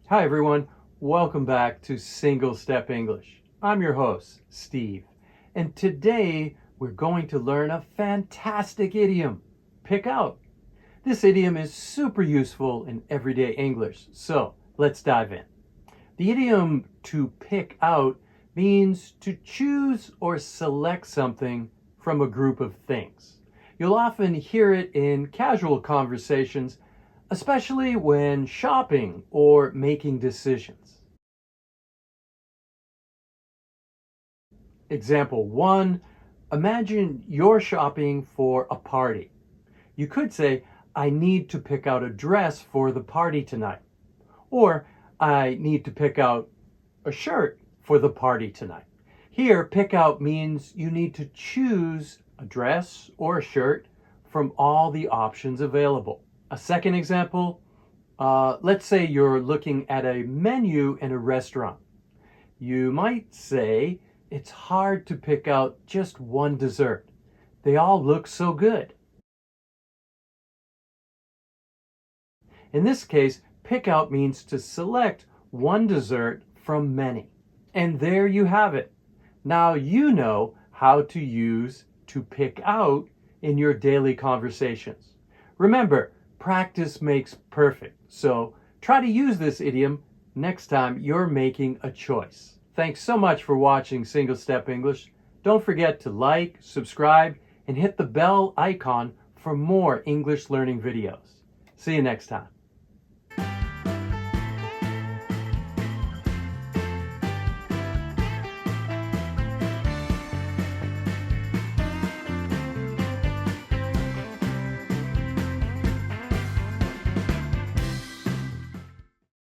Hi everyone, welcome back to Single Step English. I'm your host, Steve, and today we're going to learn a fantastic idiom, pick out. This idiom is super useful in everyday English, so let's dive in. The idiom to pick out means to choose or select something from a group of things. You'll often hear it in casual conversations, especially when shopping or making decisions. Example 1, imagine you're shopping for a party. You could say, I need to pick out a dress for the party tonight. Or, I need to pick out a shirt for the party tonight. Here, pick out means you need to choose a dress or a shirt from all the options available. A second example, let's say you're looking at a menu in a restaurant. You might say, it's hard to pick out just one dessert. They all look so good. In this case, pick out means to select one dessert from many. And there you have it. Now you know how to use to pick out in your daily conversations. Remember, practice makes perfect. So try to use this idiom next time you're making a choice. Thanks so much for watching Single Step English. Don't forget to like, subscribe, and hit the bell icon for more English learning videos. See you next time.